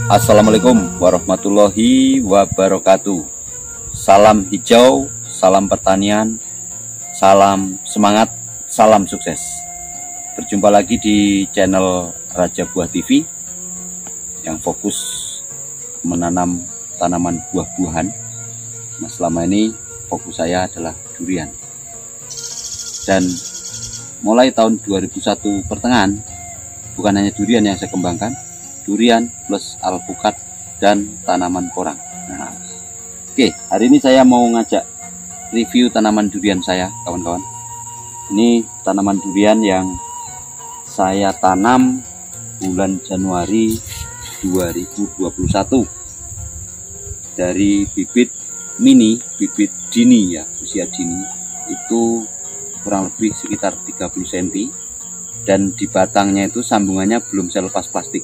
Assalamualaikum warahmatullahi wabarakatuh. Salam hijau, salam pertanian, salam semangat, salam sukses. Berjumpa lagi di channel Raja Buah TV yang fokus menanam tanaman buah-buahan. Nah, selama ini fokus saya adalah durian. Dan mulai tahun 2001 pertengahan, bukan hanya durian yang saya kembangkan, durian plus alpukat dan tanaman porang. Nah, oke, hari ini saya mau ngajak review tanaman durian saya, kawan-kawan. Ini tanaman durian yang saya tanam bulan Januari 2021 dari bibit mini, bibit dini ya, usia dini itu kurang lebih sekitar 30 cm, dan di batangnya itu sambungannya belum saya lepas plastik.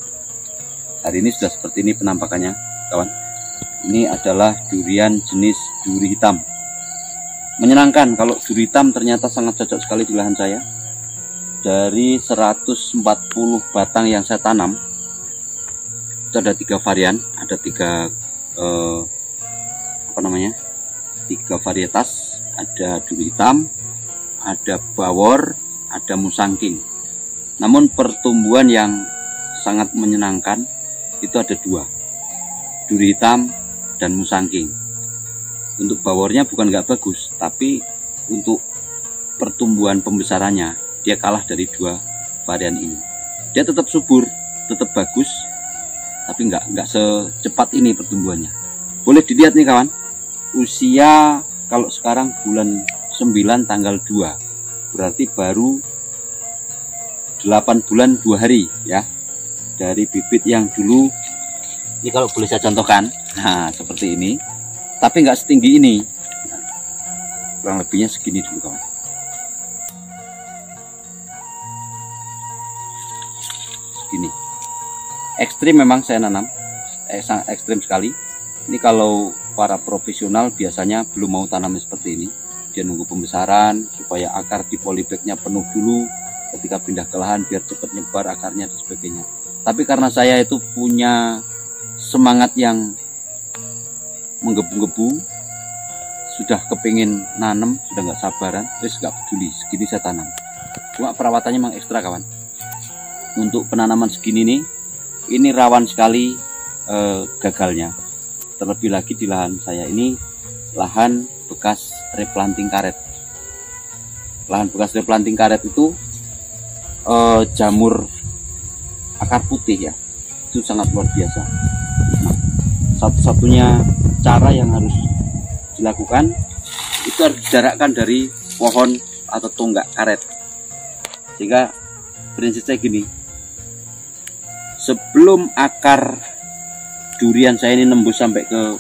Hari ini sudah seperti ini penampakannya, kawan. Ini adalah durian jenis duri hitam. Menyenangkan kalau duri hitam ternyata sangat cocok sekali di lahan saya. Dari 140 batang yang saya tanam, itu ada 3 varian, ada 3 3 varietas. Ada duri hitam, ada bawor, ada musangking. Namun pertumbuhan yang sangat menyenangkan itu ada 2, duri hitam dan musangking. Untuk bawornya bukan nggak bagus, tapi untuk pertumbuhan pembesarannya dia kalah dari 2 varian ini. Dia tetap subur, tetap bagus, tapi nggak secepat ini pertumbuhannya. Boleh dilihat nih kawan, usia kalau sekarang bulan 9 tanggal 2, berarti baru 8 bulan 2 hari ya. Dari bibit yang dulu, ini kalau boleh saya contohkan, nah seperti ini, tapi nggak setinggi ini. Nah, kurang lebihnya segini dulu kawan. Segini. Ekstrim memang saya nanam, sangat ekstrim sekali. Ini kalau para profesional biasanya belum mau tanamnya seperti ini. Dia nunggu pembesaran supaya akar di polybagnya penuh dulu. Ketika pindah ke lahan biar cepat nyebar akarnya dan sebagainya. Tapi karena saya itu punya semangat yang menggebu-gebu, sudah kepingin nanam, sudah nggak sabaran, terus nggak peduli, segini saya tanam. Cuma perawatannya memang ekstra kawan. Untuk penanaman segini nih, ini rawan sekali gagalnya. Terlebih lagi di lahan saya ini lahan bekas replanting karet. Lahan bekas replanting karet itu jamur akar putih ya, itu sangat luar biasa. Nah, satu-satunya cara yang harus dilakukan itu harus dijarakkan dari pohon atau tonggak karet. Sehingga prinsip saya gini, sebelum akar durian saya ini nembus sampai ke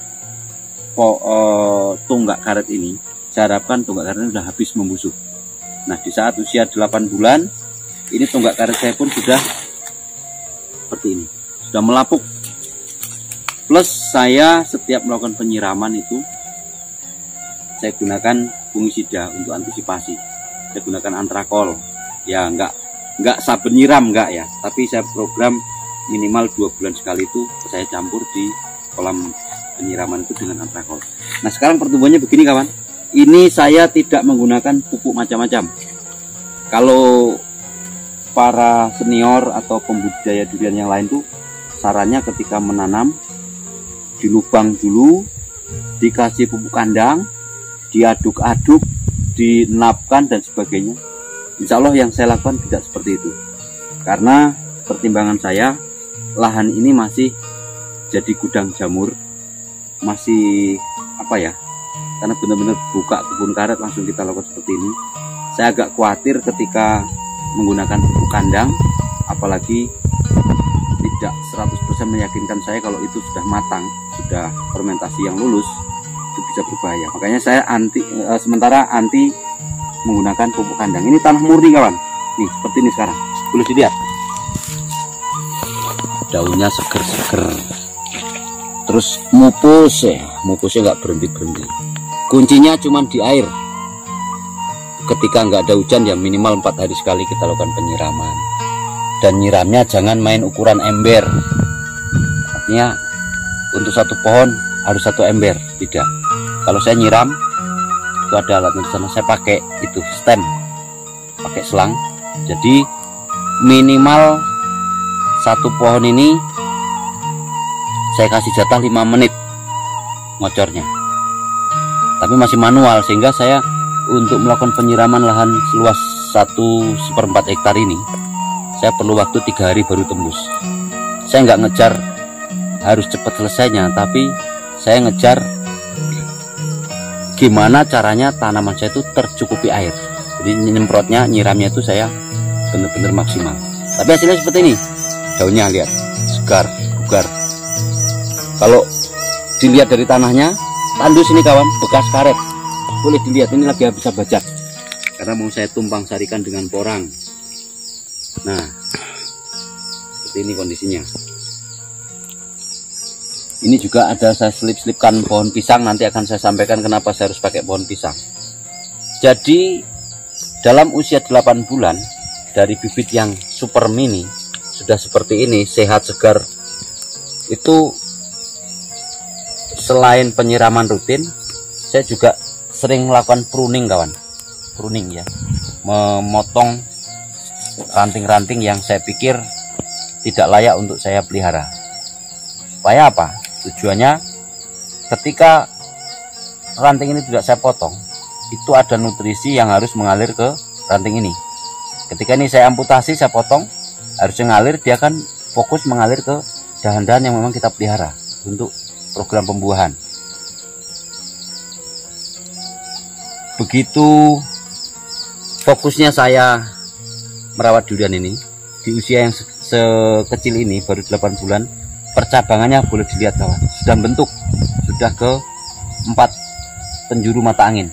tonggak karet ini, saya harapkan tonggak karet ini sudah habis membusuk. Nah, di saat usia 8 bulan, ini tonggak karet saya pun sudah seperti ini, sudah melapuk. Plus saya setiap melakukan penyiraman itu saya gunakan fungisida untuk antisipasi. Saya gunakan antrakol ya, nggak saben nyiram nggak ya, tapi saya program minimal 2 bulan sekali itu saya campur di kolam penyiraman itu dengan antrakol. Nah, sekarang pertumbuhannya begini kawan. Ini saya tidak menggunakan pupuk macam-macam. Kalau para senior atau pembudidaya durian yang lain tuh sarannya ketika menanam dilubang dulu, dikasih pupuk kandang, diaduk-aduk, dinapkan dan sebagainya. Insya Allah yang saya lakukan tidak seperti itu, karena pertimbangan saya lahan ini masih jadi gudang jamur, masih karena benar-benar buka kebun karet langsung kita lakukan seperti ini. Saya agak khawatir ketika menggunakan pupuk kandang, apalagi tidak 100% meyakinkan saya kalau itu sudah matang, sudah fermentasi yang lulus, itu bisa berbahaya. Makanya saya sementara anti menggunakan pupuk kandang. Ini tanah murni kawan, nih seperti ini sekarang, boleh dilihat daunnya seger-seger, terus mupusnya nggak berhenti. Kuncinya cuma di air. Ketika nggak ada hujan ya minimal 4 hari sekali kita lakukan penyiraman. Dan nyiramnya jangan main ukuran ember. artinya untuk satu pohon harus 1 ember, tidak. Kalau saya nyiram itu ada alatnya di sana, saya pakai itu stem, pakai selang. Jadi minimal satu pohon ini saya kasih jatah 5 menit ngocornya, tapi masih manual, sehingga saya untuk melakukan penyiraman lahan seluas 1/4 hektar ini saya perlu waktu 3 hari baru tembus. Saya nggak ngejar harus cepat selesainya, tapi saya ngejar gimana caranya tanaman saya itu tercukupi air. Jadi nyemprotnya, nyiramnya itu saya benar-benar maksimal. Tapi hasilnya seperti ini, daunnya lihat segar, bugar. Kalau dilihat dari tanahnya, tandus ini kawan, bekas karet. Boleh dilihat, ini lagi habis bajak. Karena mau saya tumpang sarikan dengan porang. Nah, seperti ini kondisinya. Ini juga ada saya selip-selipkan pohon pisang, nanti akan saya sampaikan kenapa saya harus pakai pohon pisang. Jadi, dalam usia 8 bulan, dari bibit yang super mini, sudah seperti ini, sehat, segar, itu selain penyiraman rutin, saya juga sering melakukan pruning kawan. Pruning ya, memotong ranting-ranting yang saya pikir tidak layak untuk saya pelihara. Supaya apa? Tujuannya ketika ranting ini tidak saya potong, itu ada nutrisi yang harus mengalir ke ranting ini. Ketika ini saya amputasi, saya potong, harusnya ngalir, dia akan fokus mengalir ke dahan-dahan yang memang kita pelihara untuk program pembuahan. Begitu fokusnya saya merawat durian ini di usia yang sekecil ini, baru 8 bulan, percabangannya boleh dilihat kawan, sudah bentuk, sudah ke 4 penjuru mata angin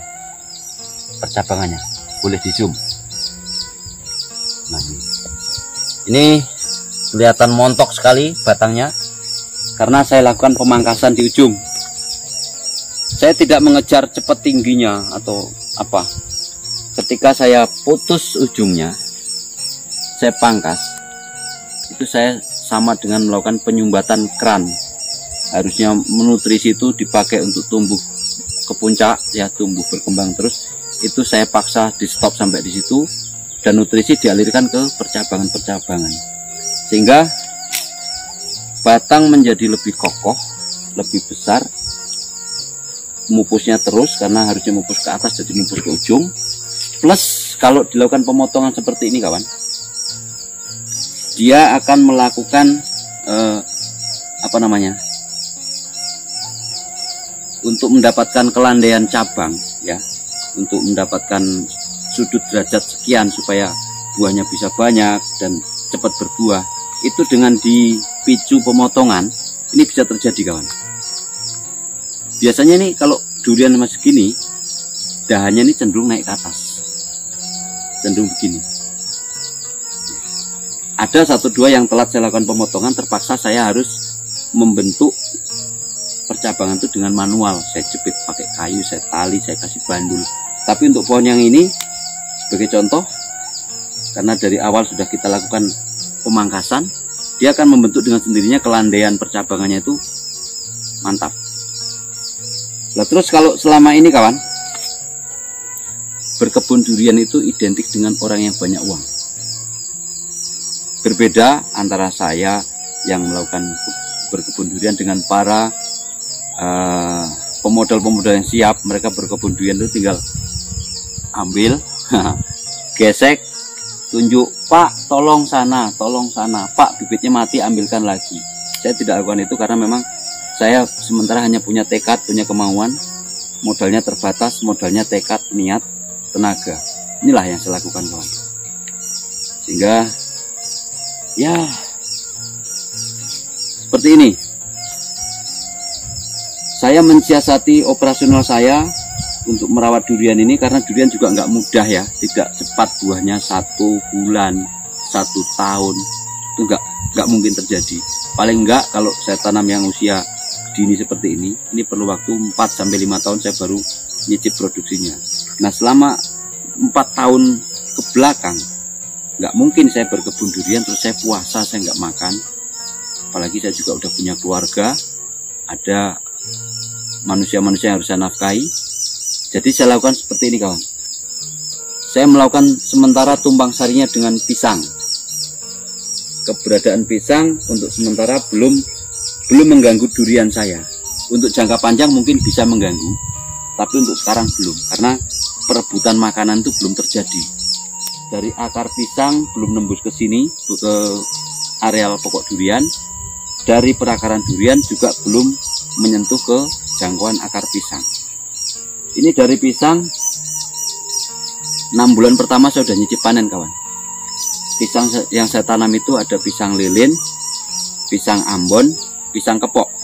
percabangannya, boleh di zoom. Nah, ini kelihatan montok sekali batangnya, karena saya lakukan pemangkasan di ujung. Saya tidak mengejar cepat tingginya atau apa. Ketika saya putus ujungnya, saya pangkas, itu saya sama dengan melakukan penyumbatan keran. Harusnya nutrisi itu dipakai untuk tumbuh ke puncak, ya tumbuh berkembang terus. Itu saya paksa di stop sampai di situ, dan nutrisi dialirkan ke percabangan-percabangan, sehingga batang menjadi lebih kokoh, lebih besar, mupusnya terus karena harusnya mupus ke atas jadi mupus ke ujung. Plus kalau dilakukan pemotongan seperti ini kawan, dia akan melakukan untuk mendapatkan kelandaian cabang, ya, untuk mendapatkan sudut derajat sekian supaya buahnya bisa banyak dan cepat berbuah. Itu dengan dipicu pemotongan ini bisa terjadi kawan. Biasanya nih kalau durian masih gini, dahannya ini cenderung naik ke atas, cenderung begini. Ada 1-2 yang telat saya lakukan pemotongan, terpaksa saya harus membentuk percabangan itu dengan manual. Saya jepit pakai kayu, saya tali, saya kasih bandul. Tapi untuk pohon yang ini, sebagai contoh, karena dari awal sudah kita lakukan pemangkasan, dia akan membentuk dengan sendirinya, kelandaian percabangannya itu mantap. Nah, terus kalau selama ini kawan, berkebun durian itu identik dengan orang yang banyak uang. Berbeda antara saya yang melakukan berkebun durian dengan para pemodal-pemodal yang siap. Mereka berkebun durian itu tinggal ambil, gesek, tunjuk, Pak tolong sana, Pak bibitnya mati, ambilkan lagi. Saya tidak lakukan itu karena memang saya sementara hanya punya tekad, punya kemauan, modalnya terbatas, modalnya tekad, niat, tenaga. Inilah yang saya lakukan kawan. Sehingga ya seperti ini. Saya mensiasati operasional saya untuk merawat durian ini karena durian juga nggak mudah ya, tidak cepat buahnya 1 bulan, 1 tahun itu nggak mungkin terjadi. Paling enggak kalau saya tanam yang usia dini seperti ini perlu waktu 4-5 tahun saya baru nyicip produksinya. Nah selama 4 tahun ke belakang nggak mungkin saya berkebun durian terus saya puasa, saya nggak makan. apalagi saya juga udah punya keluarga, ada manusia-manusia yang harus saya nafkahi. Jadi saya lakukan seperti ini kawan. Saya melakukan sementara tumpang sarinya dengan pisang. Keberadaan pisang untuk sementara belum mengganggu durian saya. Untuk jangka panjang mungkin bisa mengganggu, tapi untuk sekarang belum, karena perebutan makanan itu belum terjadi. Dari akar pisang belum nembus ke sini, ke areal pokok durian. Dari perakaran durian juga belum menyentuh ke jangkauan akar pisang. Ini dari pisang 6 bulan pertama saya sudah nyicip panen kawan. Pisang yang saya tanam itu ada pisang lilin, pisang ambon, pisang kepok.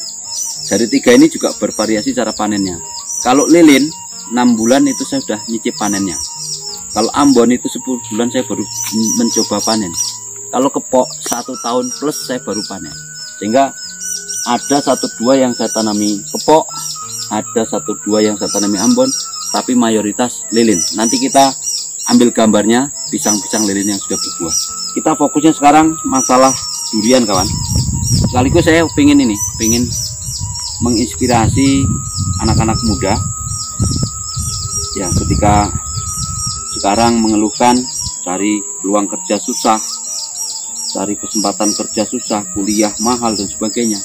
Dari 3 ini juga bervariasi cara panennya. Kalau lilin 6 bulan itu saya sudah nyicip panennya. Kalau ambon itu 10 bulan saya baru mencoba panen. Kalau kepok 1 tahun plus saya baru panen. Sehingga ada 1-2 yang saya tanami kepok, ada 1-2 yang saya tanami ambon, tapi mayoritas lilin. Nanti kita ambil gambarnya pisang-pisang lilin yang sudah berbuah. Kita fokusnya sekarang masalah durian kawan. Sekaligus saya pengen menginspirasi anak-anak muda yang ketika sekarang mengeluhkan cari peluang kerja susah, cari kesempatan kerja susah, kuliah mahal dan sebagainya.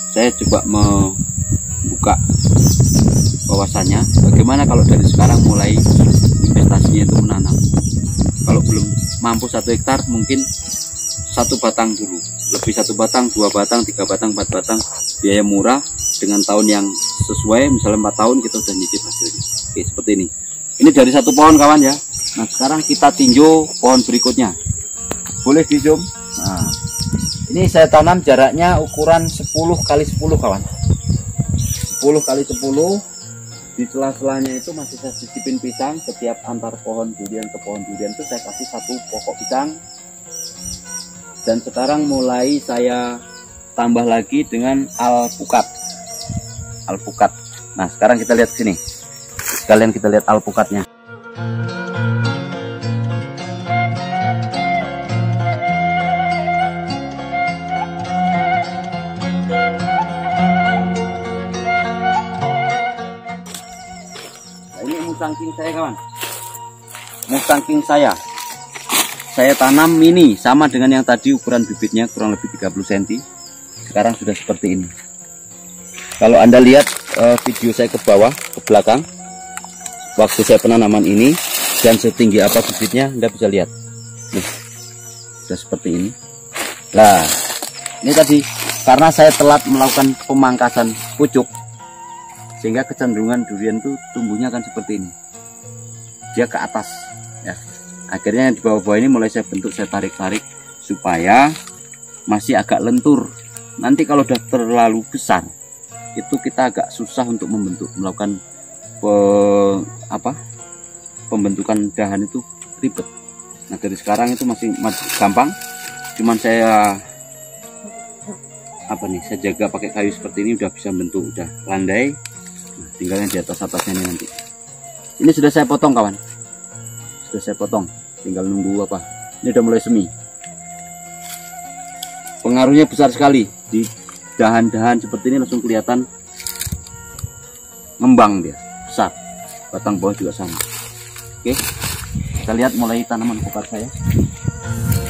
Saya coba membuka wawasannya bagaimana kalau dari sekarang mulai investasinya itu menanam. Kalau belum mampu 1 hektar mungkin 1 batang dulu, lebih 1 batang, 2 batang, 3 batang, 4 batang, biaya murah dengan tahun yang sesuai, misalnya 4 tahun kita sudah nyicip hasilnya. Oke, seperti ini. Ini dari 1 pohon kawan ya. Nah sekarang kita tinjau pohon berikutnya. Boleh di zoom. Nah, ini saya tanam jaraknya ukuran 10 x 10 kawan. 10 x 10. Di sela-selanya itu masih saya sisipin pisang. Setiap antar pohon durian ke pohon durian itu saya kasih 1 pokok pisang. Dan sekarang mulai saya tambah lagi dengan alpukat. Alpukat. Nah sekarang kita lihat sini. Sekalian kita lihat alpukatnya. Nah, ini musang king saya kawan. Musang king saya tanam mini, sama dengan yang tadi ukuran bibitnya kurang lebih 30 cm. Sekarang sudah seperti ini. Kalau Anda lihat video saya ke bawah, ke belakang, waktu saya penanaman ini dan setinggi apa bibitnya, Anda bisa lihat. Nih, sudah seperti ini. Nah, ini tadi karena saya telat melakukan pemangkasan pucuk, sehingga kecenderungan durian itu tumbuhnya akan seperti ini. Dia ke atas, ya. Akhirnya yang di bawah-bawah ini mulai saya bentuk, saya tarik-tarik supaya masih agak lentur. Nanti kalau udah terlalu besar, itu kita agak susah untuk melakukan pembentukan dahan itu ribet. Nah dari sekarang itu masih gampang, cuman saya saya jaga pakai kayu seperti ini, udah bisa bentuk, udah landai. Nah, tinggal yang di atasnya nanti. Ini sudah saya potong kawan, sudah saya potong, tinggal nunggu ini udah mulai semi. Pengaruhnya besar sekali di dahan-dahan seperti ini, langsung kelihatan ngembang, dia besar, batang bawah juga sama. Oke, kita lihat mulai tanaman alpukat saya.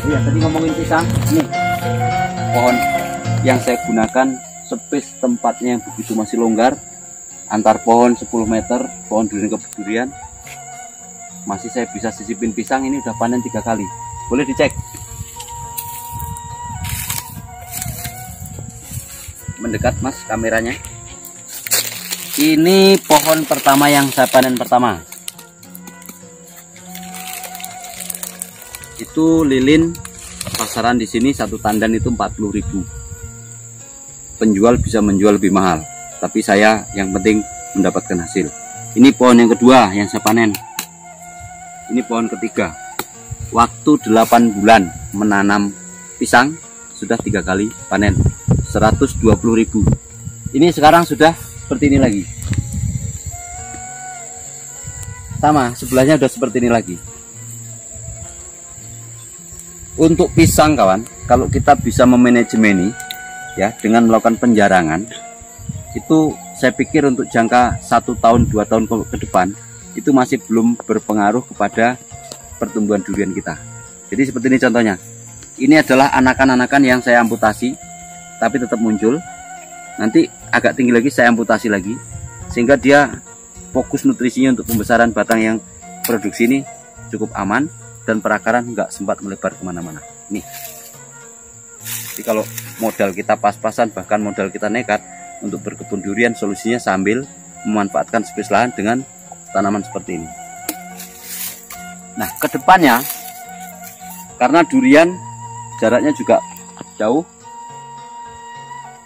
Oh ya, tadi ngomongin pisang, nih pohon yang saya gunakan, space tempatnya yang begitu masih longgar, antar pohon 10 meter, pohon durian ke durian, masih saya bisa sisipin pisang. Ini udah panen 3 kali, boleh dicek. Mendekat mas kameranya. Ini pohon pertama yang saya panen pertama. Itu lilin, pasaran di sini 1 tandan itu 40.000. Penjual bisa menjual lebih mahal, tapi saya yang penting mendapatkan hasil. Ini pohon yang kedua yang saya panen. Ini pohon ketiga. Waktu 8 bulan menanam pisang, sudah 3 kali panen, 120.000. Ini sekarang sudah seperti ini lagi. Sama, sebelahnya sudah seperti ini lagi. Untuk pisang kawan, kalau kita bisa memanajemeni, ya, dengan melakukan penjarangan, itu saya pikir untuk jangka 1 tahun 2 tahun ke depan itu masih belum berpengaruh kepada pertumbuhan durian kita. Jadi seperti ini contohnya. Ini adalah anakan-anakan yang saya amputasi tapi tetap muncul. Nanti agak tinggi lagi saya amputasi lagi, sehingga dia fokus nutrisinya untuk pembesaran batang yang produksi ini cukup aman dan perakaran nggak sempat melebar kemana-mana. Nih, jadi kalau modal kita pas-pasan, bahkan modal kita nekat untuk berkebun durian, solusinya sambil memanfaatkan space lahan dengan tanaman seperti ini. Nah, kedepannya karena durian jaraknya juga jauh,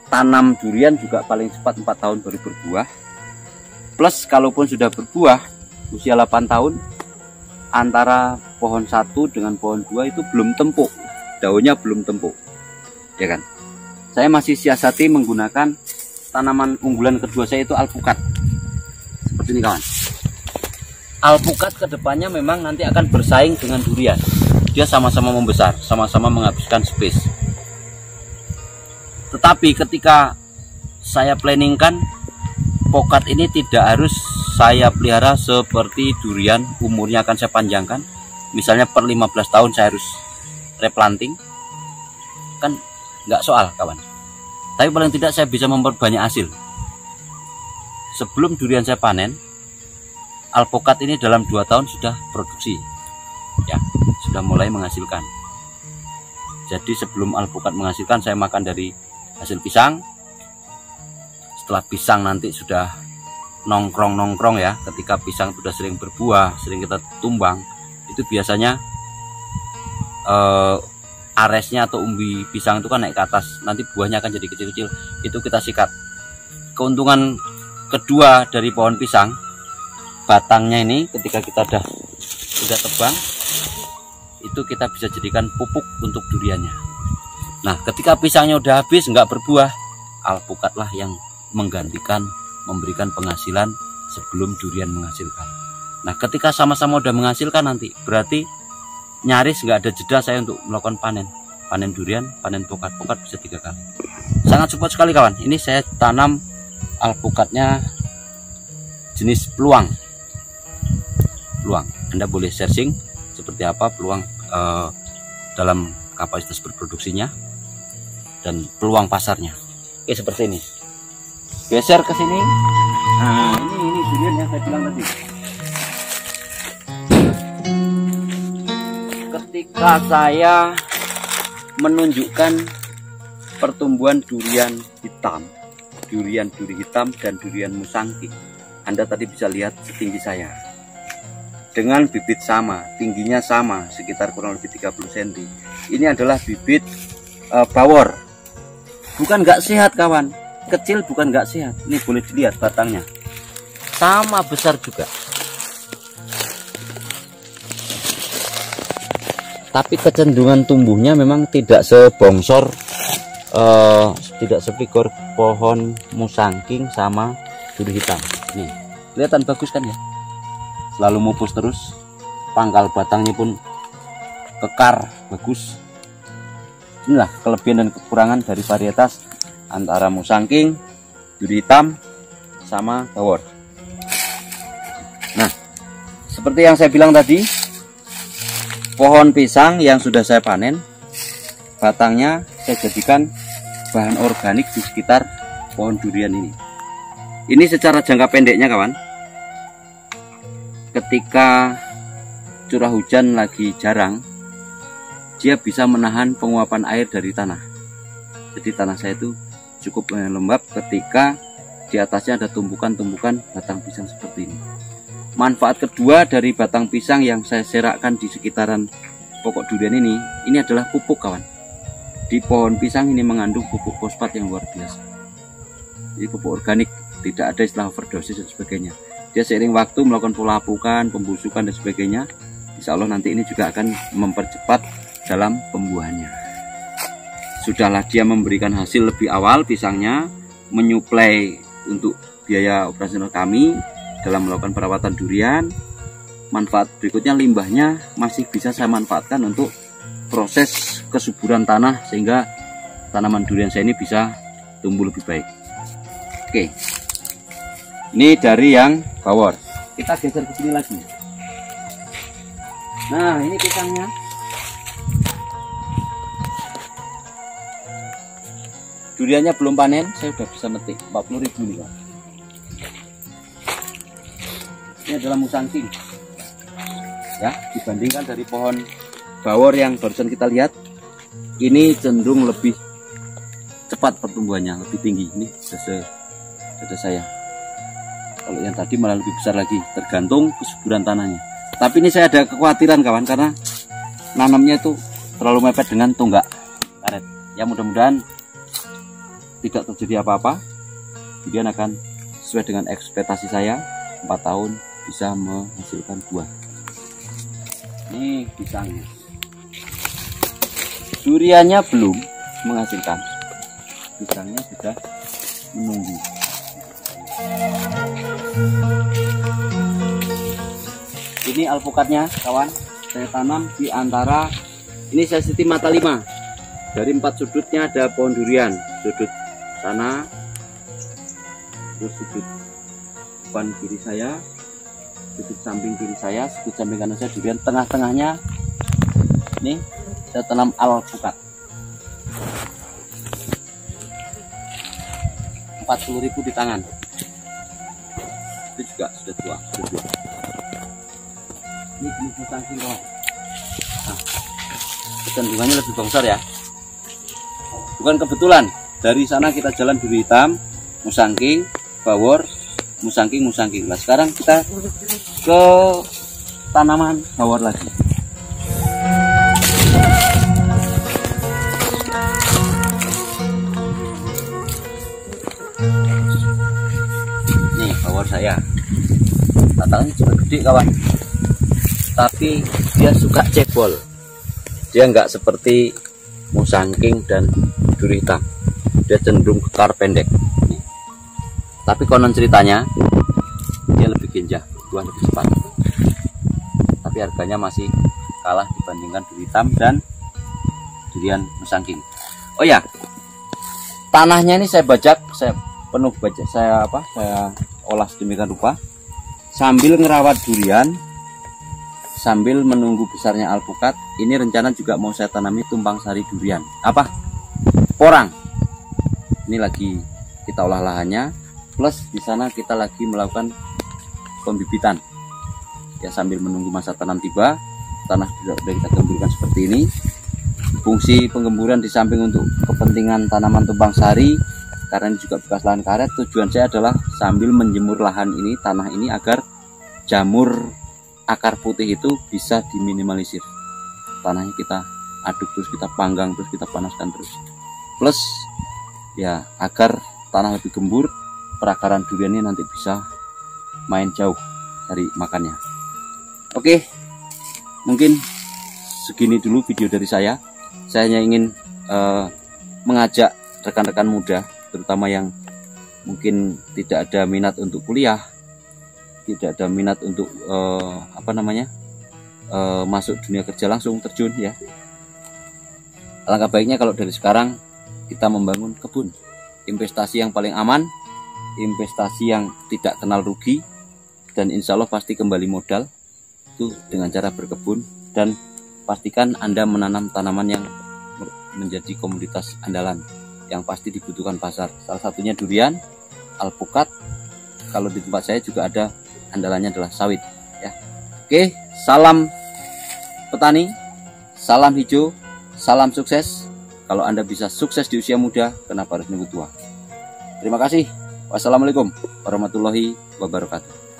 tanam durian juga paling cepat 4 tahun baru berbuah. Plus kalaupun sudah berbuah usia 8 tahun, antara pohon 1 dengan pohon 2 itu belum tempuk, daunnya belum tempuk, ya kan. Saya masih siasati menggunakan tanaman unggulan kedua saya itu alpukat. Seperti ini kawan. Alpukat kedepannya memang nanti akan bersaing dengan durian. Dia sama-sama membesar, sama-sama menghabiskan space. Tetapi ketika saya planningkan, pokat ini tidak harus saya pelihara seperti durian, umurnya akan saya panjangkan. Misalnya per 15 tahun saya harus replanting, kan nggak soal kawan. Tapi paling tidak saya bisa memperbanyak hasil. Sebelum durian saya panen, alpukat ini dalam 2 tahun sudah produksi, ya, sudah mulai menghasilkan. Jadi sebelum alpukat menghasilkan, saya makan dari hasil pisang. Setelah pisang nanti sudah nongkrong ya, ketika pisang sudah sering berbuah, sering kita tumbang, itu biasanya aresnya atau umbi pisang itu kan naik ke atas, nanti buahnya akan jadi kecil-kecil, itu kita sikat. Keuntungan kedua dari pohon pisang, batangnya ini ketika kita udah tebang, itu kita bisa jadikan pupuk untuk duriannya. Nah, ketika pisangnya udah habis nggak berbuah, alpukatlah yang menggantikan, memberikan penghasilan sebelum durian menghasilkan. Nah, ketika sama-sama udah menghasilkan nanti, berarti nyaris nggak ada jeda saya untuk melakukan panen durian, panen pokat bisa 3 kali. Sangat support sekali kawan. Ini saya tanam alpukatnya jenis peluang. Anda boleh searching seperti apa peluang dalam kapasitas berproduksinya dan peluang pasarnya. Oke, seperti ini. Geser ke sini. Nah, ini durian yang saya bilang tadi. Ketika saya menunjukkan pertumbuhan durian hitam, duri hitam dan durian musangking, Anda tadi bisa lihat setinggi saya. Dengan bibit sama, tingginya sama, sekitar kurang lebih 30 cm. Ini adalah bibit bawor. Bukan nggak sehat kawan, kecil bukan nggak sehat. Ini boleh dilihat batangnya, sama besar juga. Tapi kecenderungan tumbuhnya memang tidak sebongsor, tidak sepikor pohon musangking sama duri hitam. Nih, kelihatan bagus kan ya? Selalu mupus terus, pangkal batangnya pun kekar, bagus. Inilah kelebihan dan kekurangan dari varietas antara musangking, duri hitam, sama bawor. Nah, seperti yang saya bilang tadi, pohon pisang yang sudah saya panen, batangnya saya jadikan bahan organik di sekitar pohon durian ini. Ini secara jangka pendeknya kawan, ketika curah hujan lagi jarang, dia bisa menahan penguapan air dari tanah. Jadi tanah saya itu cukup lembab ketika di atasnya ada tumpukan-tumpukan batang pisang seperti ini. Manfaat kedua dari batang pisang yang saya serakkan di sekitaran pokok durian ini adalah pupuk kawan. Di pohon pisang ini mengandung pupuk fosfat yang luar biasa. Jadi pupuk organik, tidak ada istilah overdosis dan sebagainya. Dia seiring waktu melakukan pelapukan, pembusukan dan sebagainya. Insya Allah nanti ini juga akan mempercepat dalam pembuahannya. Sudahlah dia memberikan hasil lebih awal pisangnya, menyuplai untuk biaya operasional kami dalam melakukan perawatan durian. Manfaat berikutnya, limbahnya masih bisa saya manfaatkan untuk proses kesuburan tanah sehingga tanaman durian saya ini bisa tumbuh lebih baik. Oke, ini dari yang bawor. Kita geser ke sini lagi. Nah, ini pisangnya. Duriannya belum panen, saya udah bisa metik 40.000 nih, Pak. Ini adalah musangking. Ya, dibandingkan dari pohon bawor yang barusan kita lihat, ini cenderung lebih cepat pertumbuhannya, lebih tinggi. Ini dada saya. Kalau yang tadi malah lebih besar lagi, tergantung kesuburan tanahnya. Tapi ini saya ada kekhawatiran kawan, karena nanamnya itu terlalu mepet dengan tonggak karet. Ya mudah-mudahan tidak terjadi apa-apa. Kemudian akan sesuai dengan ekspektasi saya, 4 tahun bisa menghasilkan buah. Ini pisangnya. Duriannya belum menghasilkan, pisangnya sudah menunggu. Ini alpukatnya kawan, saya tanam di antara, ini saya seti mata 5. Dari 4 sudutnya ada pohon durian, sudut sana, terus sudut depan kiri saya, sudut samping kiri saya, sudut samping kanan saya durian, tengah-tengahnya ini saya tanam alpukat. 40.000 di tangan. Itu juga sudah tua, Ini musangking kawan. Nah, kecenderungannya lebih besar ya. Bukan kebetulan. Dari sana kita jalan duri hitam, musangking, bawor, musangking. Nah, sekarang kita ke tanaman bawor lagi. Nih bawor saya. Tantangannya juga gede kawan. Tapi dia suka cebol. Dia nggak seperti musangking dan duri hitam. Dia cenderung kekar pendek. Tapi konon ceritanya dia lebih genjah, buah lebih cepat. Tapi harganya masih kalah dibandingkan duri hitam dan durian musangking. Oh ya, tanahnya ini saya bajak, saya penuh bajak, saya olah sedemikian rupa sambil ngerawat durian, sambil menunggu besarnya alpukat. Ini rencana juga mau saya tanami tumpang sari durian. Porang. Ini lagi kita olah lahannya, plus di sana kita lagi melakukan pembibitan. Ya sambil menunggu masa tanam tiba, tanah sudah kita gemburkan seperti ini. Fungsi penggemburan di samping untuk kepentingan tanaman tumpang sari, karena ini juga bekas lahan karet. Tujuan saya adalah sambil menjemur lahan ini, tanah ini, agar jamur akar putih itu bisa diminimalisir. Tanahnya kita aduk terus, kita panggang terus, kita panaskan terus. Plus ya agar tanah lebih gembur, perakaran durian ini nanti bisa main jauh dari makannya. Oke, mungkin segini dulu video dari saya. Saya hanya ingin mengajak rekan-rekan muda, terutama yang mungkin tidak ada minat untuk kuliah, tidak ada minat untuk masuk dunia kerja langsung terjun ya. Alangkah baiknya kalau dari sekarang kita membangun kebun, investasi yang paling aman, investasi yang tidak kenal rugi, dan insya Allah pasti kembali modal itu dengan cara berkebun. Dan pastikan Anda menanam tanaman yang menjadi komoditas andalan yang pasti dibutuhkan pasar. Salah satunya durian, alpukat. Kalau di tempat saya juga ada, andalannya adalah sawit ya. Oke, salam petani, salam hijau, salam sukses. Kalau Anda bisa sukses di usia muda, kenapa harus nunggu tua? Terima kasih. Wassalamualaikum warahmatullahi wabarakatuh.